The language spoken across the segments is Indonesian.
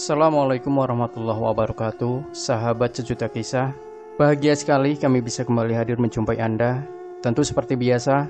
Assalamualaikum warahmatullahi wabarakatuh, sahabat sejuta kisah. Bahagia sekali kami bisa kembali hadir menjumpai Anda. Tentu seperti biasa,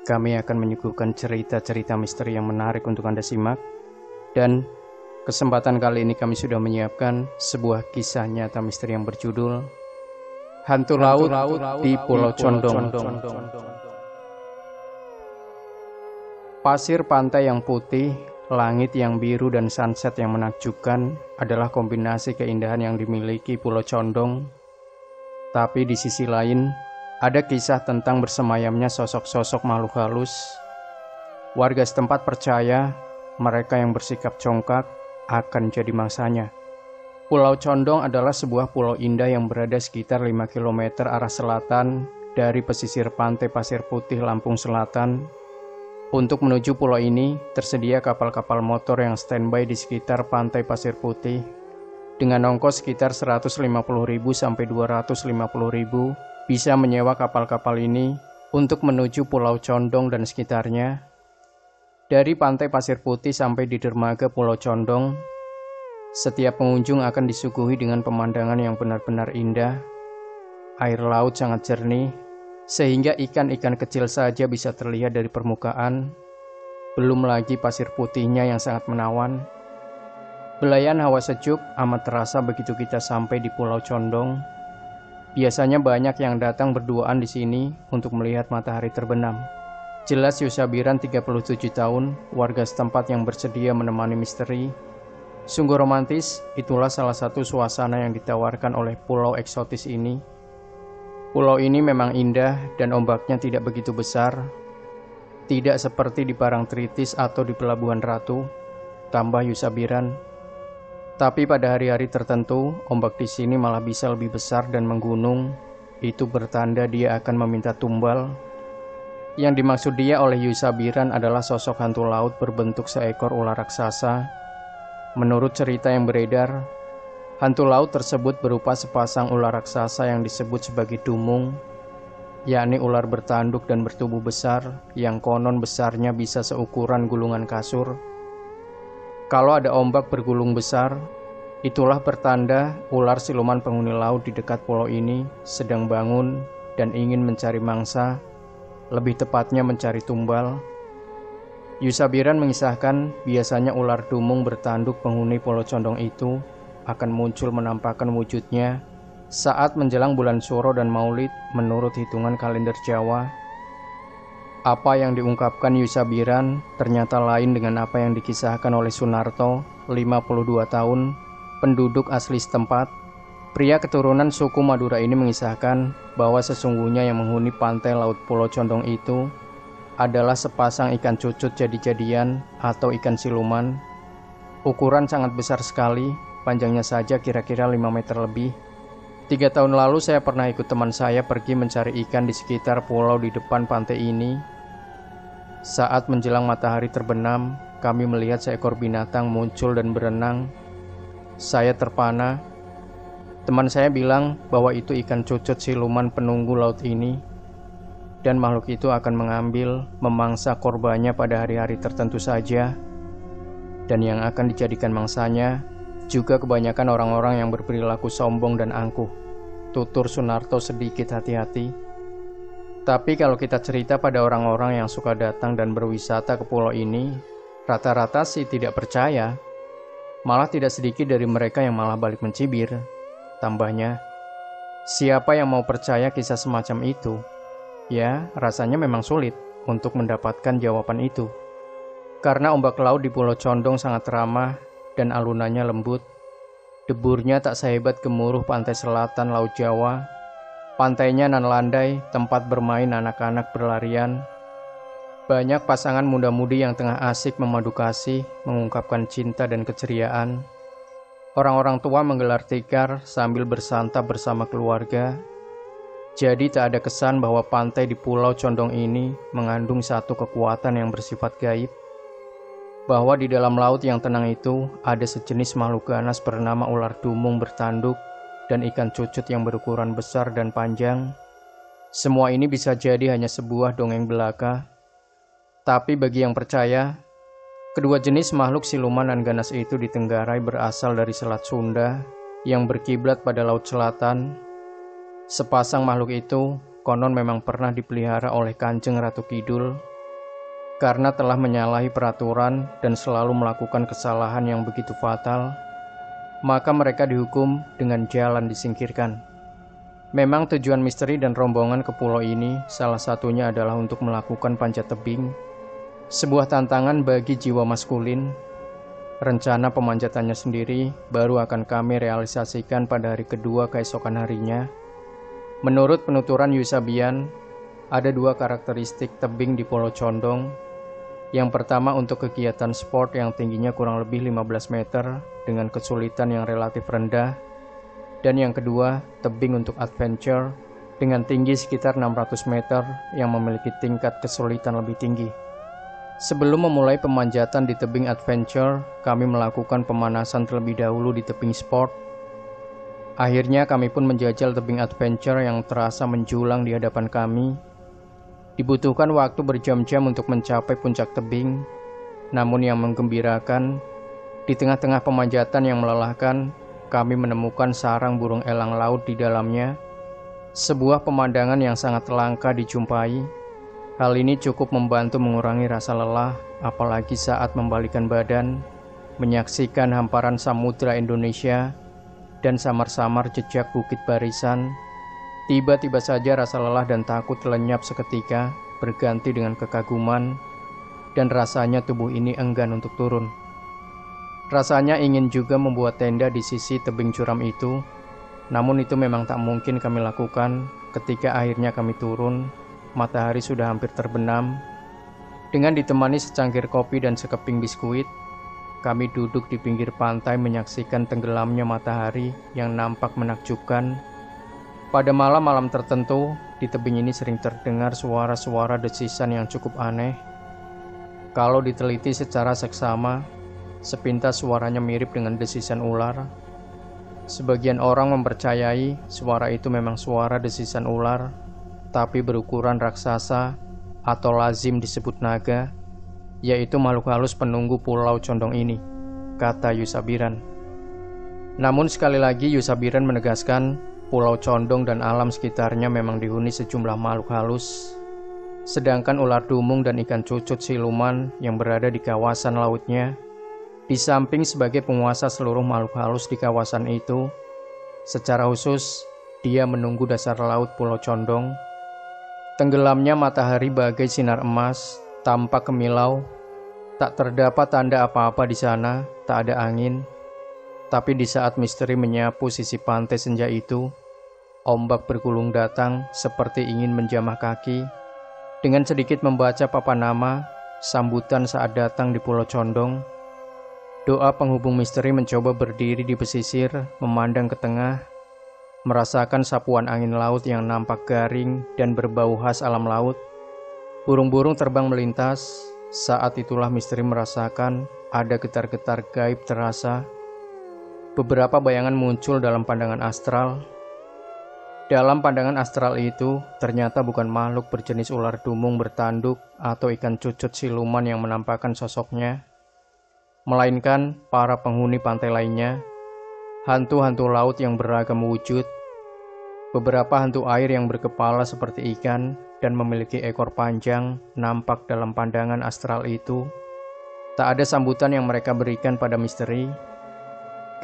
kami akan menyuguhkan cerita-cerita misteri yang menarik untuk Anda simak. Dan kesempatan kali ini kami sudah menyiapkan sebuah kisah nyata misteri yang berjudul Hantu Laut di Pulau Condong. Pasir pantai yang putih, langit yang biru dan sunset yang menakjubkan adalah kombinasi keindahan yang dimiliki Pulau Condong. Tapi di sisi lain, ada kisah tentang bersemayamnya sosok-sosok makhluk halus. Warga setempat percaya mereka yang bersikap congkak akan jadi mangsanya. Pulau Condong adalah sebuah pulau indah yang berada sekitar 5 km arah selatan dari pesisir pantai Pasir Putih, Lampung Selatan. Untuk menuju pulau ini, tersedia kapal-kapal motor yang standby di sekitar pantai Pasir Putih. Dengan ongkos sekitar 150.000 sampai 250.000, bisa menyewa kapal-kapal ini untuk menuju Pulau Condong dan sekitarnya. Dari pantai Pasir Putih sampai di dermaga Pulau Condong, setiap pengunjung akan disuguhi dengan pemandangan yang benar-benar indah. Air laut sangat jernih, sehingga ikan-ikan kecil saja bisa terlihat dari permukaan. Belum lagi pasir putihnya yang sangat menawan. Belayan hawa sejuk amat terasa begitu kita sampai di Pulau Condong. Biasanya banyak yang datang berduaan di sini untuk melihat matahari terbenam. Jelas Yusabiran 37 tahun, warga setempat yang bersedia menemani misteri. Sungguh romantis, itulah salah satu suasana yang ditawarkan oleh pulau eksotis ini. Pulau ini memang indah dan ombaknya tidak begitu besar. Tidak seperti di Parangtritis atau di Pelabuhan Ratu, tambah Yusabiran. Tapi pada hari-hari tertentu, ombak di sini malah bisa lebih besar dan menggunung. Itu bertanda dia akan meminta tumbal. Yang dimaksud dia oleh Yusabiran adalah sosok hantu laut berbentuk seekor ular raksasa. Menurut cerita yang beredar, hantu laut tersebut berupa sepasang ular raksasa yang disebut sebagai dumung, yakni ular bertanduk dan bertubuh besar yang konon besarnya bisa seukuran gulungan kasur. Kalau ada ombak bergulung besar, itulah pertanda ular siluman penghuni laut di dekat pulau ini sedang bangun dan ingin mencari mangsa, lebih tepatnya mencari tumbal. Yusabiran mengisahkan biasanya ular dumung bertanduk penghuni Pulau Condong itu akan muncul menampakkan wujudnya saat menjelang bulan Suro dan Maulid menurut hitungan kalender Jawa. Apa yang diungkapkan Yusabiran ternyata lain dengan apa yang dikisahkan oleh Sunarto, 52 tahun, penduduk asli setempat. Pria keturunan suku Madura ini mengisahkan bahwa sesungguhnya yang menghuni pantai laut Pulau Condong itu adalah sepasang ikan cucut jadi-jadian atau ikan siluman. Ukuran sangat besar sekali, panjangnya saja kira-kira 5 meter lebih. 3 tahun lalu saya pernah ikut teman saya pergi mencari ikan di sekitar pulau di depan pantai ini. Saat menjelang matahari terbenam, kami melihat seekor binatang muncul dan berenang. Saya terpana. Teman saya bilang bahwa itu ikan cucut siluman penunggu laut ini, dan makhluk itu akan mengambil, memangsa korbannya pada hari-hari tertentu saja. Dan yang akan dijadikan mangsanya juga kebanyakan orang-orang yang berperilaku sombong dan angkuh, tutur Sunarto sedikit hati-hati. Tapi kalau kita cerita pada orang-orang yang suka datang dan berwisata ke pulau ini, rata-rata sih tidak percaya. Malah tidak sedikit dari mereka yang malah balik mencibir. Tambahnya, siapa yang mau percaya kisah semacam itu? Ya, rasanya memang sulit untuk mendapatkan jawaban itu. Karena ombak laut di Pulau Condong sangat ramah dan alunannya lembut. Deburnya tak sehebat gemuruh pantai selatan Laut Jawa. Pantainya nan landai, tempat bermain anak-anak berlarian. Banyak pasangan muda-mudi yang tengah asik memadu kasih, mengungkapkan cinta dan keceriaan. Orang-orang tua menggelar tikar sambil bersantap bersama keluarga. Jadi tak ada kesan bahwa pantai di Pulau Condong ini mengandung satu kekuatan yang bersifat gaib. Bahwa di dalam laut yang tenang itu ada sejenis makhluk ganas bernama ular dumung bertanduk dan ikan cucut yang berukuran besar dan panjang. Semua ini bisa jadi hanya sebuah dongeng belaka. Tapi bagi yang percaya, Kedua jenis makhluk siluman dan ganas itu ditenggarai berasal dari Selat Sunda yang berkiblat pada Laut Selatan. Sepasang makhluk itu konon memang pernah dipelihara oleh Kanjeng Ratu Kidul karena telah menyalahi peraturan dan selalu melakukan kesalahan yang begitu fatal, maka mereka dihukum dengan jalan disingkirkan. Memang tujuan misteri dan rombongan ke pulau ini salah satunya adalah untuk melakukan panjat tebing, sebuah tantangan bagi jiwa maskulin. Rencana pemanjatannya sendiri baru akan kami realisasikan pada hari kedua keesokan harinya. Menurut penuturan Yusabian, ada dua karakteristik tebing di Pulau Condong. Yang pertama untuk kegiatan sport yang tingginya kurang lebih 15 meter dengan kesulitan yang relatif rendah. Dan yang kedua, tebing untuk adventure dengan tinggi sekitar 600 meter yang memiliki tingkat kesulitan lebih tinggi. Sebelum memulai pemanjatan di tebing adventure, kami melakukan pemanasan terlebih dahulu di tebing sport. Akhirnya kami pun menjajal tebing adventure yang terasa menjulang di hadapan kami. Dibutuhkan waktu berjam-jam untuk mencapai puncak tebing. Namun yang menggembirakan, di tengah-tengah pemanjatan yang melelahkan, kami menemukan sarang burung elang laut di dalamnya. Sebuah pemandangan yang sangat langka dijumpai. Hal ini cukup membantu mengurangi rasa lelah, apalagi saat membalikkan badan, menyaksikan hamparan samudra Indonesia, dan samar-samar jejak bukit barisan. Tiba-tiba saja rasa lelah dan takut lenyap seketika, berganti dengan kekaguman, dan rasanya tubuh ini enggan untuk turun. Rasanya ingin juga membuat tenda di sisi tebing curam itu, namun itu memang tak mungkin kami lakukan. Ketika akhirnya kami turun, matahari sudah hampir terbenam. Dengan ditemani secangkir kopi dan sekeping biskuit, kami duduk di pinggir pantai menyaksikan tenggelamnya matahari yang nampak menakjubkan. Pada malam-malam tertentu, di tebing ini sering terdengar suara-suara desisan yang cukup aneh. Kalau diteliti secara seksama, sepintas suaranya mirip dengan desisan ular. Sebagian orang mempercayai suara itu memang suara desisan ular, tapi berukuran raksasa atau lazim disebut naga, yaitu makhluk halus penunggu Pulau Condong ini, kata Yusabiran. Namun sekali lagi Yusabiran menegaskan, Pulau Condong dan alam sekitarnya memang dihuni sejumlah makhluk halus. Sedangkan ular dumung dan ikan cucut siluman yang berada di kawasan lautnya, di samping sebagai penguasa seluruh makhluk halus di kawasan itu, secara khusus dia menunggu dasar laut Pulau Condong. Tenggelamnya matahari bagai sinar emas, tampak kemilau. Tak terdapat tanda apa-apa di sana, tak ada angin. Tapi di saat misteri menyapu sisi pantai senja itu, ombak bergulung datang seperti ingin menjamah kaki. Dengan sedikit membaca papan nama, sambutan saat datang di Pulau Condong. Doa penghubung misteri mencoba berdiri di pesisir, memandang ke tengah, merasakan sapuan angin laut yang nampak garing dan berbau khas alam laut. Burung-burung terbang melintas. Saat itulah misteri merasakan ada getar-getar gaib terasa. Beberapa bayangan muncul dalam pandangan astral. Dalam pandangan astral itu, ternyata bukan makhluk berjenis ular dumung bertanduk atau ikan cucut siluman yang menampakkan sosoknya, melainkan para penghuni pantai lainnya, hantu-hantu laut yang beragam wujud. Beberapa hantu air yang berkepala seperti ikan dan memiliki ekor panjang nampak dalam pandangan astral itu. Tak ada sambutan yang mereka berikan pada misteri.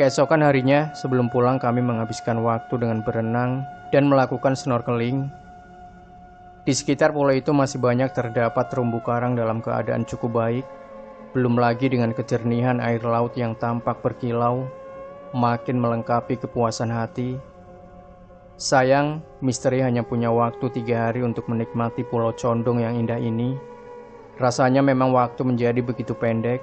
Keesokan harinya, sebelum pulang kami menghabiskan waktu dengan berenang dan melakukan snorkeling. Di sekitar pulau itu masih banyak terdapat terumbu karang dalam keadaan cukup baik. Belum lagi dengan kejernihan air laut yang tampak berkilau, makin melengkapi kepuasan hati. Sayang, misteri hanya punya waktu 3 hari untuk menikmati Pulau Condong yang indah ini. Rasanya memang waktu menjadi begitu pendek,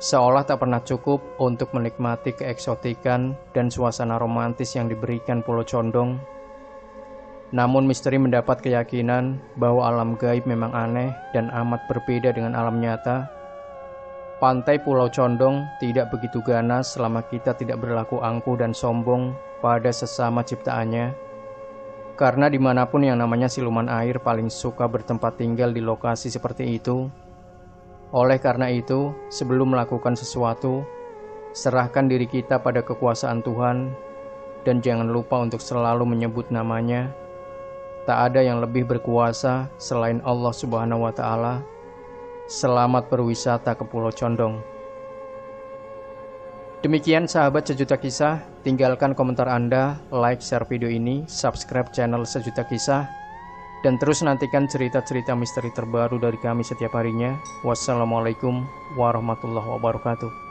seolah tak pernah cukup untuk menikmati keeksotikan dan suasana romantis yang diberikan Pulau Condong. Namun misteri mendapat keyakinan bahwa alam gaib memang aneh dan amat berbeda dengan alam nyata. Pantai Pulau Condong tidak begitu ganas selama kita tidak berlaku angkuh dan sombong pada sesama ciptaannya. Karena dimanapun yang namanya siluman air paling suka bertempat tinggal di lokasi seperti itu. Oleh karena itu, sebelum melakukan sesuatu, serahkan diri kita pada kekuasaan Tuhan dan jangan lupa untuk selalu menyebut nama-Nya. Tak ada yang lebih berkuasa selain Allah Subhanahu wa Ta'ala. Selamat berwisata ke Pulau Condong. Demikian sahabat Sejuta Kisah, tinggalkan komentar Anda, like, share video ini, subscribe channel Sejuta Kisah, dan terus nantikan cerita-cerita misteri terbaru dari kami setiap harinya. Wassalamualaikum warahmatullahi wabarakatuh.